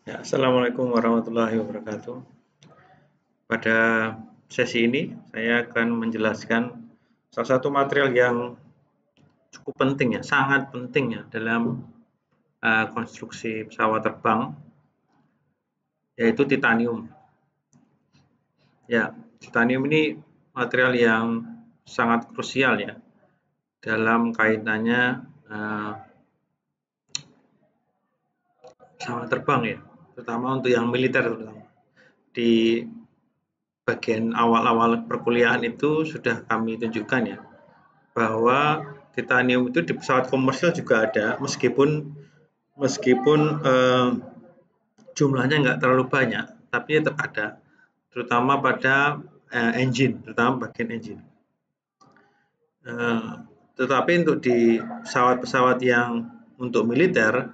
Ya, Assalamualaikum warahmatullahi wabarakatuh. Pada sesi ini, saya akan menjelaskan salah satu material yang cukup penting ya, sangat penting ya dalam konstruksi pesawat terbang, yaitu titanium. Ya, titanium ini material yang sangat krusial ya dalam kaitannya pesawat terbang ya, terutama untuk yang militer terutama. Di bagian awal-awal perkuliahan itu sudah kami tunjukkan ya, bahwa titanium itu di pesawat komersial juga ada, meskipun jumlahnya nggak terlalu banyak, tapi tetap ada, terutama pada engine, terutama bagian engine. Tetapi untuk di pesawat-pesawat yang untuk militer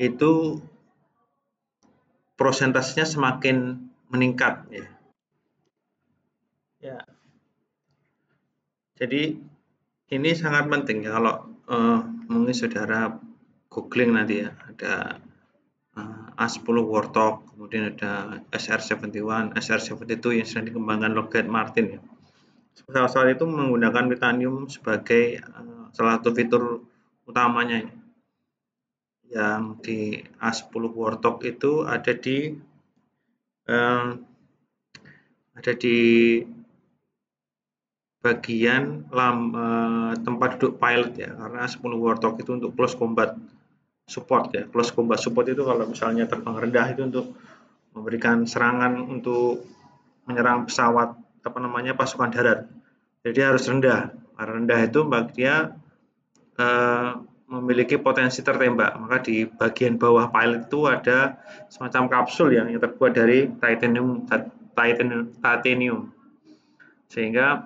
itu prosentasenya semakin meningkat ya. Ya. Jadi ini sangat penting ya kalau mungkin saudara googling nanti ya, ada A10 Warthog, kemudian ada SR-71, SR-72 yang sedang dikembangkan Lockheed Martin ya. Pesawat-pesawat itu menggunakan titanium sebagai salah satu fitur utamanya ya. Yang di A10 Warthog itu ada di bagian tempat duduk pilot ya, karena 10 Warthog itu untuk close combat support ya. Close combat support itu kalau misalnya terbang rendah itu untuk memberikan serangan untuk menyerang pesawat pasukan darat. Jadi harus rendah. Karena rendah itu dia memiliki potensi tertembak. Maka di bagian bawah pilot itu ada semacam kapsul yang terbuat dari titanium. Sehingga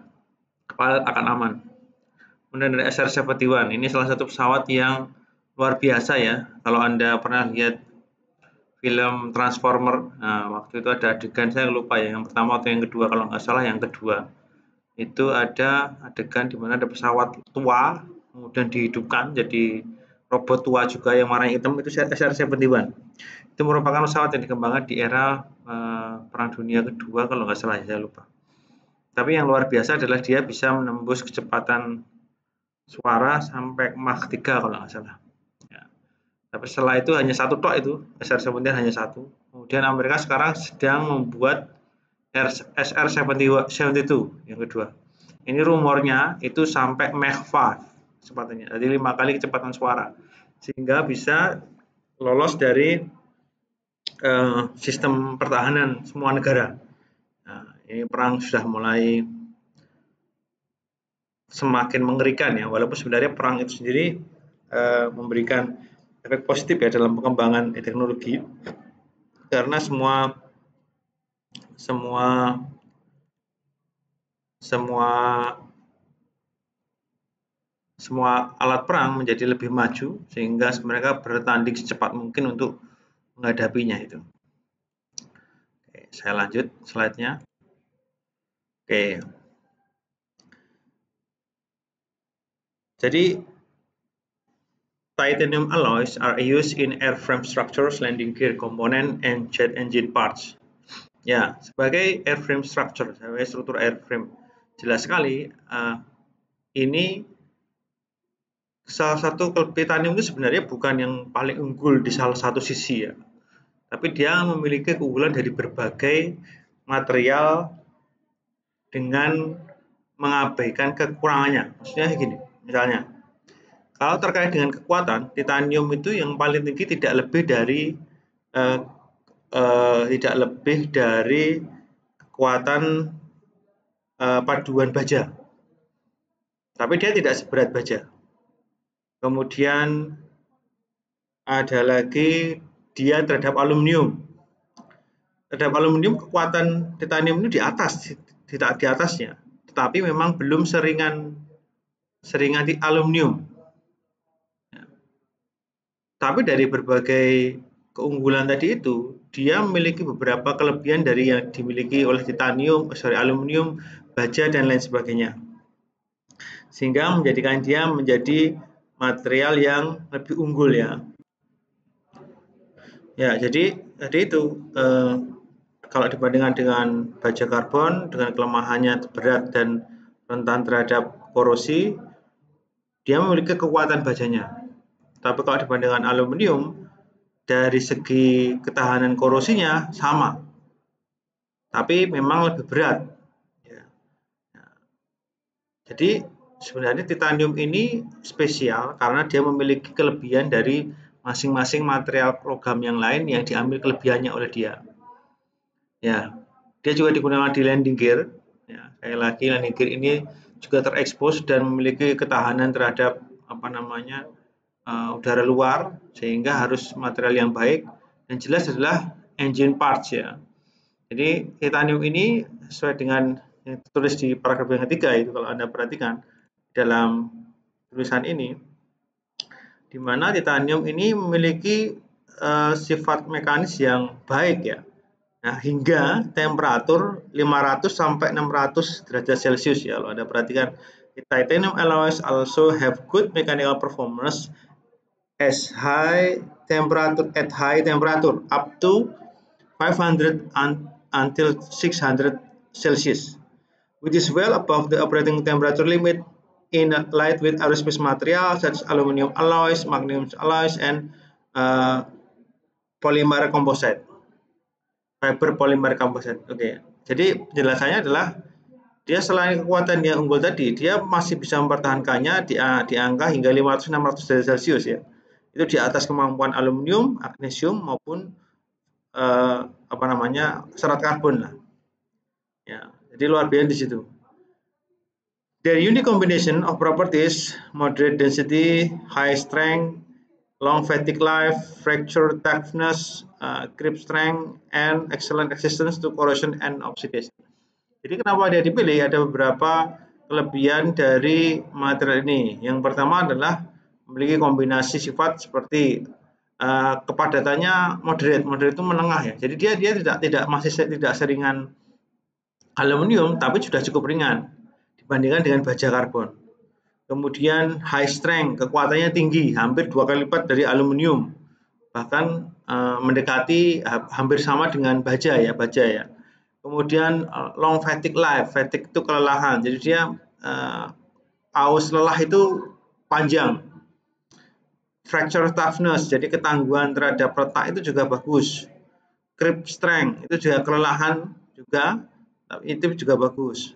pilot akan aman. Kemudian ada SR-71. Ini salah satu pesawat yang luar biasa ya. Kalau Anda pernah lihat film Transformer, nah waktu itu ada adegan, saya lupa ya, yang pertama atau yang kedua, kalau nggak salah yang kedua. Itu ada adegan di mana ada pesawat tua, kemudian dihidupkan jadi robot tua juga yang warnanya hitam, itu SR-71. Itu merupakan pesawat yang dikembangkan di era Perang Dunia Kedua kalau nggak salah, saya lupa. Tapi yang luar biasa adalah dia bisa menembus kecepatan suara sampai Mach 3 kalau nggak salah. Ya. Tapi setelah itu hanya satu tok itu, SR-71 hanya satu. Kemudian Amerika sekarang sedang membuat SR-72 yang kedua. Ini rumornya itu sampai Mach 5 kecepatannya, jadi 5 kali kecepatan suara, sehingga bisa lolos dari sistem pertahanan semua negara. Nah, ini perang sudah mulai semakin mengerikan ya, walaupun sebenarnya perang itu sendiri memberikan efek positif ya dalam pengembangan teknologi, karena semua alat perang menjadi lebih maju, sehingga mereka bertanding secepat mungkin untuk menghadapinya itu. Oke, saya lanjut slide-nya. Oke. Jadi titanium alloys are used in airframe structures, landing gear component, and jet engine parts. Ya, sebagai airframe structure, sebagai struktur airframe, jelas sekali ini salah satu titanium itu sebenarnya bukan yang paling unggul di salah satu sisi ya, tapi dia memiliki keunggulan dari berbagai material dengan mengabaikan kekurangannya. Maksudnya gini, misalnya kalau terkait dengan kekuatan, titanium itu yang paling tinggi tidak lebih dari kekuatan paduan baja, tapi dia tidak seberat baja. Kemudian ada lagi dia terhadap aluminium. Terhadap aluminium kekuatan titanium ini di atasnya, tetapi memang belum seringan di aluminium. Tapi dari berbagai keunggulan tadi itu, dia memiliki beberapa kelebihan dari yang dimiliki oleh aluminium, baja, dan lain sebagainya. Sehingga menjadikan dia menjadi material yang lebih unggul ya. Ya, jadi Jadi itu kalau dibandingkan dengan baja karbon dengan kelemahannya berat dan rentan terhadap korosi, dia memiliki kekuatan bajanya. Tapi kalau dibandingkan aluminium, dari segi ketahanan korosinya sama, tapi memang lebih berat. Ya. Jadi sebenarnya titanium ini spesial karena dia memiliki kelebihan dari masing-masing material logam yang lain yang diambil kelebihannya oleh dia. Ya, dia juga digunakan di landing gear. Ya, sekali lagi landing gear ini juga terekspos dan memiliki ketahanan terhadap udara luar, sehingga harus material yang baik dan jelas adalah engine parts ya. Jadi titanium ini sesuai dengan yang tertulis di paragraf yang ketiga itu, kalau Anda perhatikan dalam tulisan ini, di mana titanium ini memiliki sifat mekanis yang baik ya. Nah, hingga temperatur 500 sampai 600 derajat Celcius ya. Kalau Anda perhatikan, titanium alloys also have good mechanical performance at high temperature up to 500 until 600 Celsius, which is well above the operating temperature limit in lightweight aerospace material such as aluminum alloys, magnesium alloys, and polymer composite. Fiber polymer composite. Oke. Jadi penjelasannya adalah dia selain kekuatan yang unggul tadi, dia masih bisa mempertahankannya di angka hingga 500-600 derajat Celcius ya. Itu di atas kemampuan aluminium, magnesium maupun serat karbon lah. Ya, jadi luar biasa di situ. Their unique combination of properties, moderate density, high strength, long fatigue life, fracture toughness, grip strength, and excellent resistance to corrosion and oxidation. Jadi kenapa dia dipilih? Ada beberapa kelebihan dari material ini. Yang pertama adalah memiliki kombinasi sifat seperti kepadatannya moderate itu menengah ya. Jadi dia tidak seringan aluminium, tapi sudah cukup ringan dibandingkan dengan baja karbon. Kemudian high strength, kekuatannya tinggi, hampir 2 kali lipat dari aluminium, bahkan mendekati hampir sama dengan baja ya. Kemudian long fatigue life, fatigue itu kelelahan, jadi dia aus lelah itu panjang. Fracture toughness, jadi ketangguhan terhadap retak itu juga bagus. Grip strength, itu juga kelelahan juga, itu juga bagus.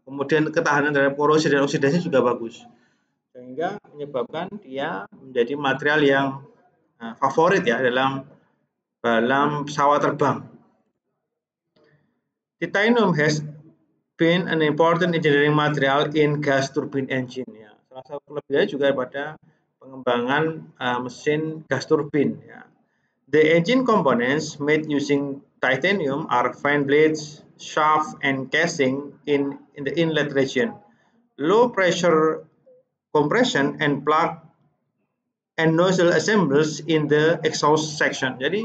Kemudian ketahanan terhadap korosi dan oksidasi juga bagus, sehingga menyebabkan dia menjadi material yang favorit ya dalam pesawat terbang. Titanium has been an important engineering material in gas turbine engine ya. Salah satu kelebihannya juga pada pengembangan mesin gas turbin ya. The engine components made using titanium are fine blades, shaft, and casing in the inlet region, low pressure compression, and plug and nozzle assemblies in the exhaust section. Jadi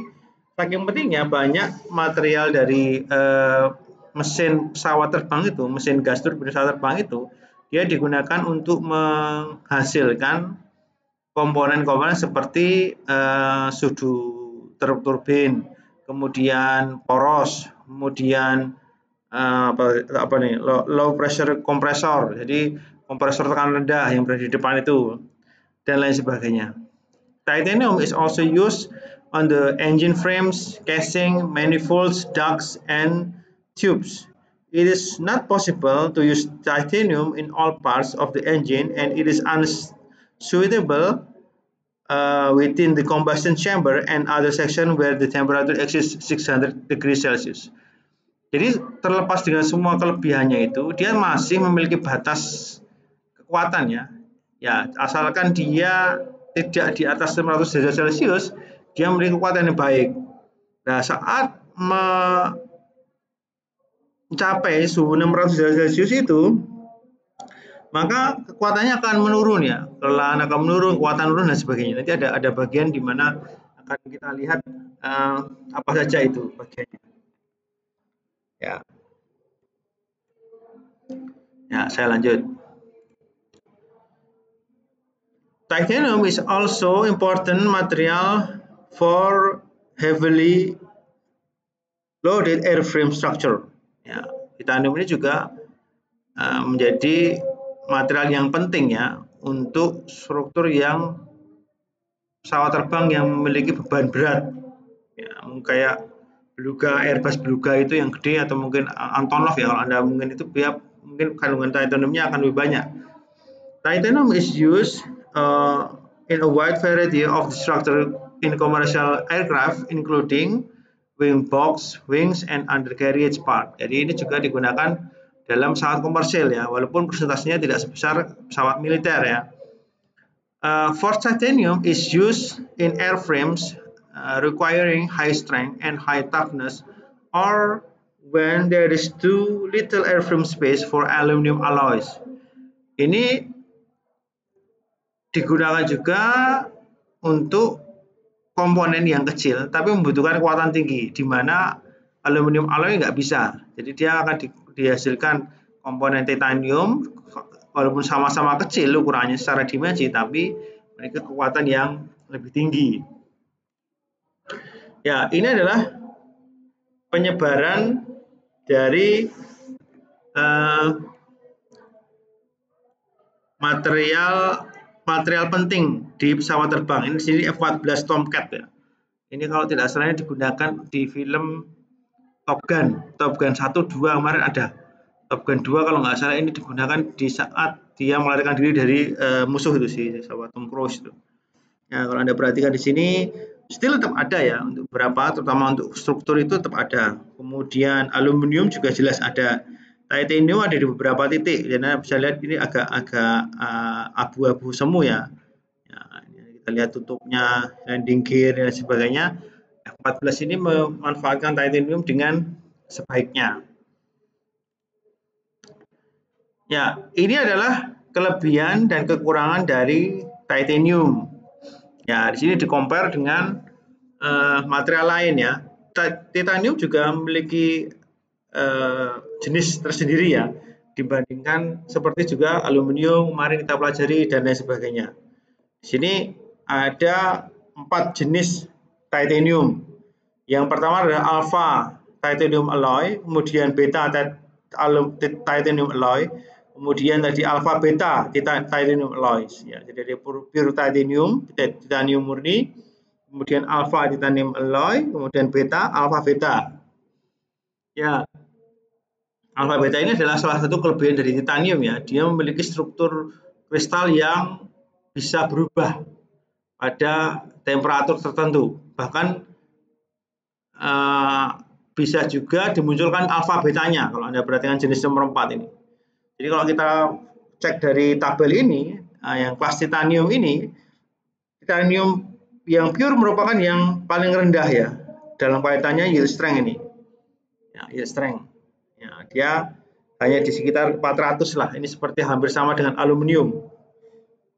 saking pentingnya banyak material dari mesin pesawat terbang itu, mesin gas turbin pesawat terbang itu, dia digunakan untuk menghasilkan komponen-komponen seperti sudu turbin, kemudian poros, kemudian low pressure kompresor, jadi kompresor tekanan rendah yang berada di depan itu, dan lain sebagainya. Titanium is also used on the engine frames, casing, manifolds, ducts, and tubes. It is not possible to use titanium in all parts of the engine, and it is unsuitable within the combustion chamber and other section where the temperature exceeds 600 degrees Celsius. Jadi terlepas dengan semua kelebihannya itu, dia masih memiliki batas kekuatannya. Ya, asalkan dia tidak di atas 600 derajat Celcius, dia memiliki kekuatan yang baik. Nah, saat mencapai suhu 600 derajat Celcius itu, maka kekuatannya akan menurun ya, kelelahan akan menurun, kekuatan menurun dan sebagainya. Nanti ada bagian di mana akan kita lihat apa saja itu bagiannya. Ya, saya lanjut. Titanium is also important material for heavily loaded airframe structure. Ya, titanium ini juga menjadi material yang penting ya untuk struktur yang pesawat terbang yang memiliki beban berat. Ya, kayak Beluga, Airbus Beluga itu yang gede, atau mungkin Antonov ya, kalau Anda mungkin itu mungkin kandungan titaniumnya akan lebih banyak. Titanium is used in a wide variety of structure in commercial aircraft, including wing box, wings, and undercarriage part. Jadi ini juga digunakan dalam pesawat komersil ya, walaupun persentasenya tidak sebesar pesawat militer ya. Forged titanium is used in airframes requiring high strength and high toughness, or when there is too little airframe space for aluminum alloys. Ini digunakan juga untuk komponen yang kecil tapi membutuhkan kekuatan tinggi, di mana aluminium alloy nggak bisa. Jadi dia akan dihasilkan komponen titanium walaupun sama-sama kecil ukurannya secara dimensi, tapi memiliki kekuatan yang lebih tinggi. Ya, ini adalah penyebaran dari material penting di pesawat terbang. Ini di sini F-14 Tomcat ya. Ini kalau tidak salah digunakan di film Top Gun 1, 2 kemarin ada. Top Gun 2 kalau nggak salah ini digunakan di saat dia melarikan diri dari musuh itu sih, pesawat Tom Cruise itu. Nah, kalau Anda perhatikan di sini still tetap ada ya, untuk beberapa, terutama untuk struktur itu tetap ada. Kemudian aluminium juga jelas ada. Titanium ada di beberapa titik, dan Anda bisa lihat ini agak abu-abu semu ya. Kita lihat tutupnya, landing gear dan sebagainya. F-14 ini memanfaatkan titanium dengan sebaiknya. Ya, ini adalah kelebihan dan kekurangan dari titanium. Ya, di sini di-compare dengan material lain ya. Titanium juga memiliki jenis tersendiri ya, dibandingkan seperti juga aluminium kemarin kita pelajari dan lain sebagainya. Di sini ada 4 jenis titanium. Yang pertama adalah alpha titanium alloy, kemudian beta titanium alloy, kemudian tadi alpha beta titanium alloys ya. Jadi ada pure titanium murni, kemudian alpha titanium alloy, kemudian beta alpha beta. Ya. Alpha beta ini adalah salah satu kelebihan dari titanium ya. Dia memiliki struktur kristal yang bisa berubah pada temperatur tertentu. Bahkan bisa juga dimunculkan alpha betanya kalau Anda perhatikan jenis nomor 4 ini. Jadi kalau kita cek dari tabel ini, yang kelas titanium ini, titanium yang pure merupakan yang paling rendah ya dalam kaitannya yield strength ini. Ya, yield strength. Ya, dia hanya di sekitar 400 lah. Ini seperti hampir sama dengan aluminium.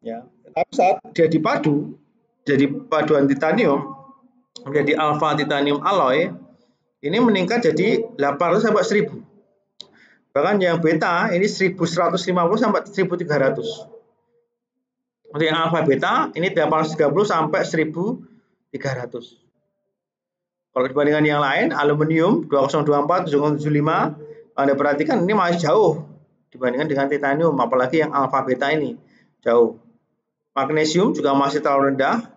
Ya, tapi saat dia dipadu jadi paduan titanium menjadi alpha titanium alloy, ini meningkat jadi 800 sampai 1000. Bahkan yang beta ini 1150 sampai 1300. Untuk yang alpha beta ini 830 sampai 1300. Kalau dibandingkan yang lain, aluminium 2024, 7075, Anda perhatikan ini masih jauh dibandingkan dengan titanium, apalagi yang alpha beta ini jauh. Magnesium juga masih terlalu rendah.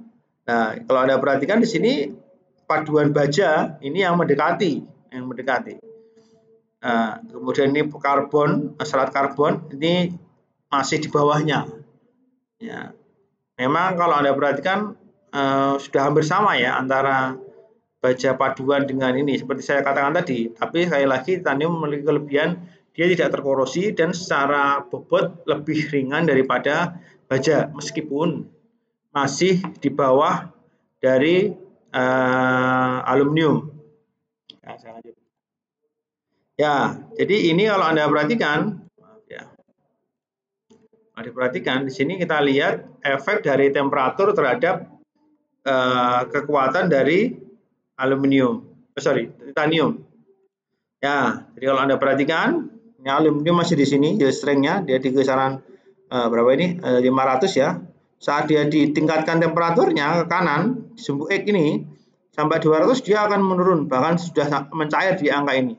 Nah, kalau Anda perhatikan di sini paduan baja ini yang mendekati. Kemudian ini karbon, serat karbon ini masih di bawahnya. Ya, memang kalau Anda perhatikan sudah hampir sama ya antara baja paduan dengan ini, seperti saya katakan tadi. Tapi sekali lagi titanium memiliki kelebihan dia tidak terkorosi dan secara bobot lebih ringan daripada baja, meskipun masih di bawah dari aluminium. Ya, saya lanjut. Ya, jadi ini kalau Anda perhatikan, ya, diperhatikan di sini kita lihat efek dari temperatur terhadap kekuatan dari titanium. Ya, jadi kalau Anda perhatikan, ini aluminium masih di sini, yield strength-nya dia di kisaran berapa ini? 500 ya. Saat dia ditingkatkan temperaturnya ke kanan, sumbu X ini, sampai 200 dia akan menurun, bahkan sudah mencair di angka ini.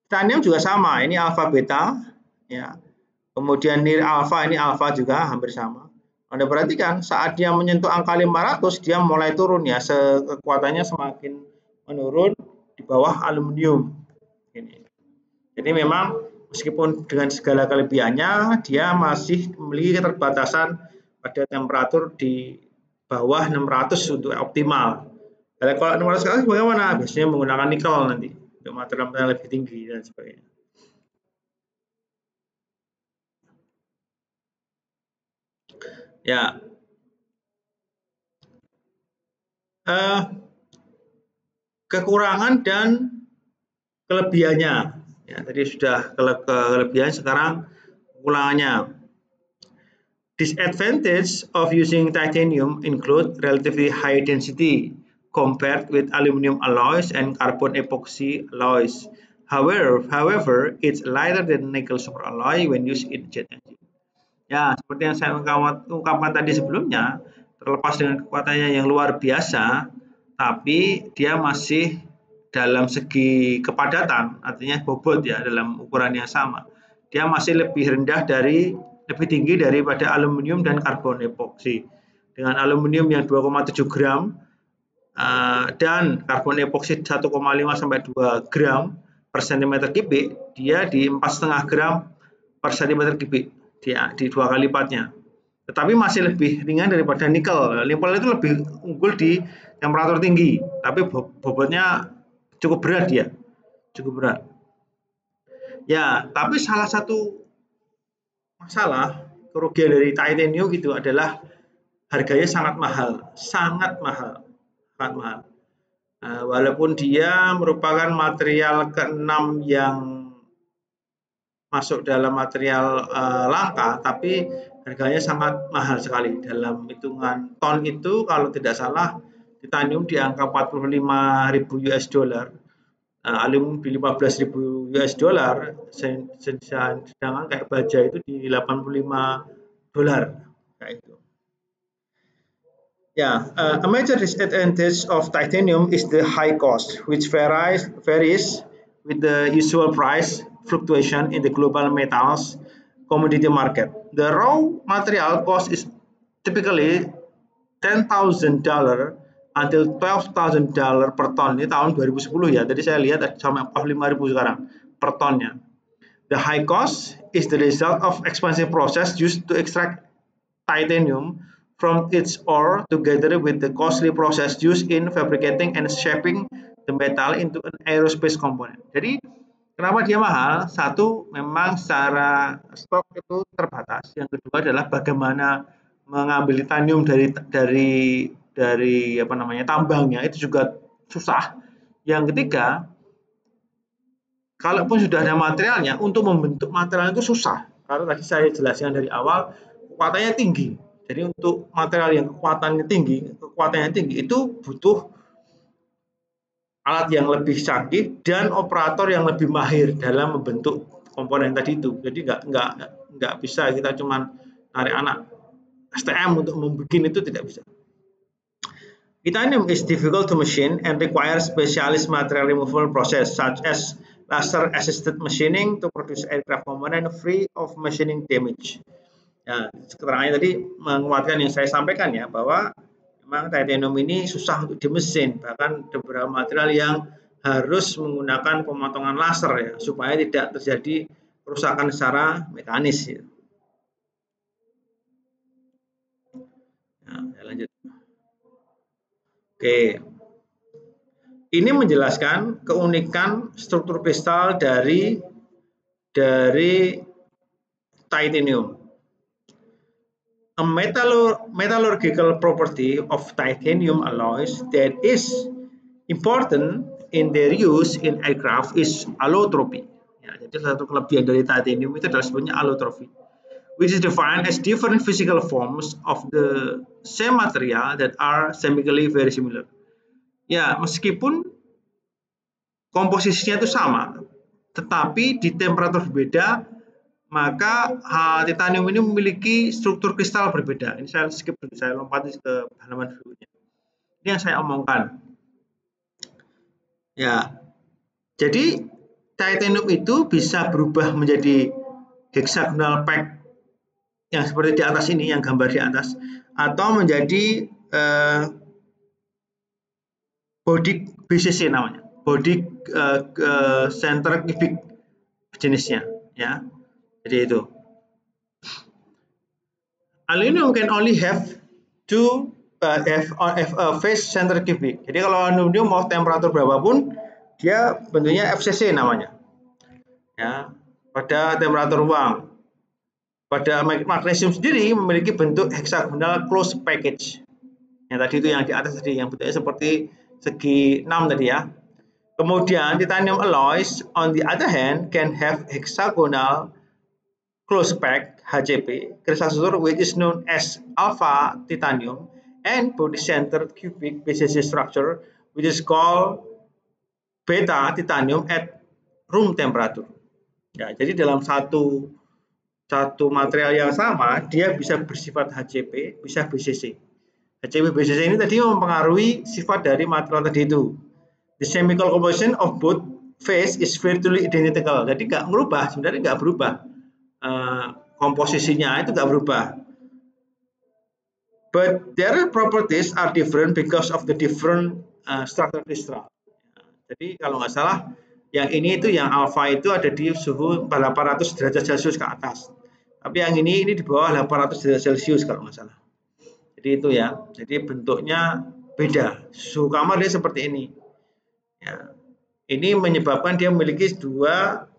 Titanium juga sama, ini alfa beta, ya. Kemudian nilai alfa, ini alfa juga hampir sama. Anda perhatikan saat dia menyentuh angka 500 dia mulai turun ya, kekuatannya semakin menurun di bawah aluminium. Ini. Jadi memang meskipun dengan segala kelebihannya dia masih memiliki keterbatasan pada temperatur di bawah 600 untuk optimal. Kalau 600 sekali bagaimana? Biasanya menggunakan nikel nanti untuk material lebih tinggi dan sebagainya. Ya, kekurangan dan kelebihannya. Ya, tadi sudah kelebihan, sekarang kekurangannya. Disadvantage of using titanium include relatively high density compared with aluminum alloys and carbon epoxy alloys. However, it's lighter than nickel superalloy when used in jet engine. Ya, seperti yang saya ungkapkan tadi sebelumnya, terlepas dengan kekuatannya yang luar biasa, tapi dia masih dalam segi kepadatan, artinya bobot ya, dalam ukuran yang sama. Dia masih lebih tinggi daripada aluminium dan karbon epoksi. Dengan aluminium yang 2,7 gram dan karbon epoksi 1,5 sampai 2 gram per cm kubik, dia di 4,5 gram per cm kubik, dia di 2 kali lipatnya. Tetapi masih lebih ringan daripada nikel. Nikel itu lebih unggul di temperatur tinggi, tapi bobotnya cukup berat dia, cukup berat. Ya, tapi salah satu masalah kerugian dari titanium itu adalah harganya sangat mahal, sangat mahal, sangat mahal. Walaupun dia merupakan material keenam yang masuk dalam material langka, tapi harganya sangat mahal sekali. Dalam hitungan ton itu kalau tidak salah titanium di angka 45.000 US dollar, aluminium di 15.000 US dollar, sedangkan kayak baja itu di 85 dolar kayak itu. Yeah, a major disadvantage of titanium is the high cost, which varies with the usual price fluctuation in the global metals commodity market. The raw material cost is typically $10,000 until $12,000 per ton. Ini tahun 2010 ya. Tadi saya lihat sampai 45.000 sekarang per tonnya. The high cost is the result of expensive process used to extract titanium from its ore together with the costly process used in fabricating and shaping the metal into an aerospace component. Jadi kenapa dia mahal? Satu, memang secara stok itu terbatas. Yang kedua adalah bagaimana mengambil titanium dari tambangnya itu juga susah. Yang ketiga, kalaupun sudah ada materialnya, untuk membentuk material itu susah. Karena tadi saya jelaskan dari awal, kekuatannya tinggi. Jadi untuk material yang kekuatannya tinggi itu butuh alat yang lebih canggih dan operator yang lebih mahir dalam membentuk komponen tadi itu. Jadi nggak bisa kita cuma narik anak STM untuk membuat itu, tidak bisa. Titanium is difficult to machine and requires specialist material removal process such as laser assisted machining to produce aircraft component free of machining damage. Ya, keterangannya tadi menguatkan yang saya sampaikan ya, bahwa memang titanium ini susah untuk dimesin, bahkan beberapa material yang harus menggunakan pemotongan laser ya, supaya tidak terjadi kerusakan secara mekanis ya. Nah, saya lanjut. Oke. Ini menjelaskan keunikan struktur kristal dari titanium. A metallurgical property of titanium alloys that is important in their use in aircraft is allotropy. Ya, jadi satu kelebihan dari titanium itu adalah sebenarnya allotropy, which is defined as different physical forms of the same material that are chemically very similar. Ya, meskipun komposisinya itu sama, tetapi di temperatur berbeda, maka titanium ini memiliki struktur kristal berbeda. Ini saya skip dulu, saya lompat ke halaman berikutnya. Ini yang saya omongkan. Ya, jadi titanium itu bisa berubah menjadi hexagonal pack yang seperti di atas ini, yang gambar di atas, atau menjadi body BCC namanya, body center cubic jenisnya, ya. Jadi itu. Aluminium can only have a phase center cubic. Jadi kalau aluminium mau temperatur berapapun, dia bentuknya FCC namanya. Ya, pada temperatur ruang. Pada magnesium sendiri memiliki bentuk hexagonal closed package. Yang tadi itu yang di atas tadi, yang bentuknya seperti segi 6 tadi ya. Kemudian titanium alloys on the other hand can have hexagonal closed pack HCP crystal structure which is known as alpha titanium and body centered cubic BCC structure which is called beta titanium at room temperature. Ya, jadi dalam satu material yang sama dia bisa bersifat HCP, bisa BCC. HCP BCC ini tadi mempengaruhi sifat dari material tadi itu. The chemical composition of both phase is virtually identical. Jadi nggak merubah, sebenarnya nggak berubah. Komposisinya itu nggak berubah. But their properties are different because of the different structure crystal. Jadi kalau nggak salah, yang ini itu yang alpha itu ada di suhu 800 derajat Celcius ke atas. Tapi yang ini di bawah 800 derajat Celcius kalau nggak salah. Jadi itu ya. Jadi bentuknya beda. Suhu kamar dia seperti ini. Ya. Ini menyebabkan dia memiliki dua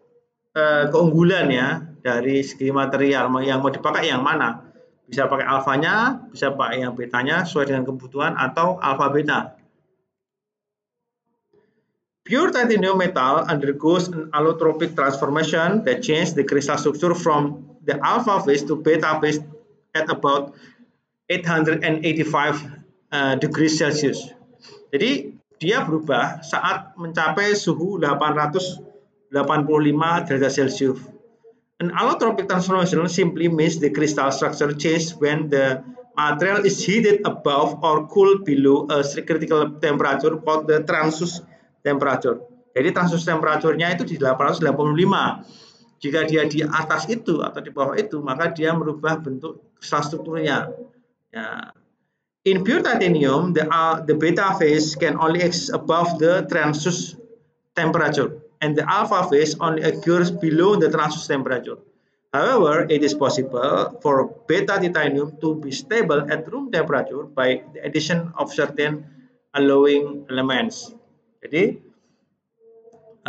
keunggulan ya dari segi material yang mau dipakai yang mana. Bisa pakai alfanya, bisa pakai yang betanya sesuai dengan kebutuhan atau alfa beta. Pure titanium metal undergoes an allotropic transformation that changes the crystal structure from the alpha phase to beta phase at about 885 degrees Celsius. Jadi dia berubah saat mencapai suhu 885 derajat Celcius. An allotropic transformation simply means the crystal structure changes when the material is heated above or cooled below a critical temperature called the transverse temperature. Jadi transverse temperaturnya itu di 885. Jika dia di atas itu atau di bawah itu, maka dia merubah bentuk crystal strukturnya. Ya. In pure titanium, the beta phase can only exist above the transverse temperature, and the alpha phase only occurs below the transverse temperature. However, it is possible for beta titanium to be stable at room temperature by the addition of certain alloying elements. Jadi,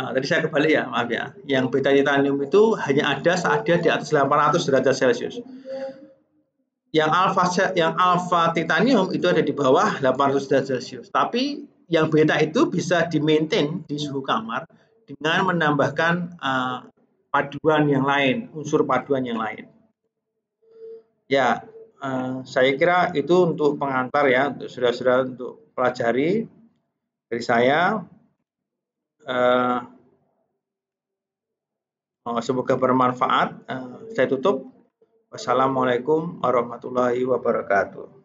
tadi saya kebalik ya, maaf ya. Yang beta titanium itu hanya ada saat dia di atas 800 derajat Celcius. Yang alpha titanium itu ada di bawah 800 derajat Celcius. Tapi yang beta itu bisa di-maintain di suhu kamar dengan menambahkan paduan yang lain, unsur paduan yang lain. Ya, saya kira itu untuk pengantar ya, untuk saudara-saudara untuk pelajari dari saya. Semoga bermanfaat. Saya tutup. Wassalamualaikum warahmatullahi wabarakatuh.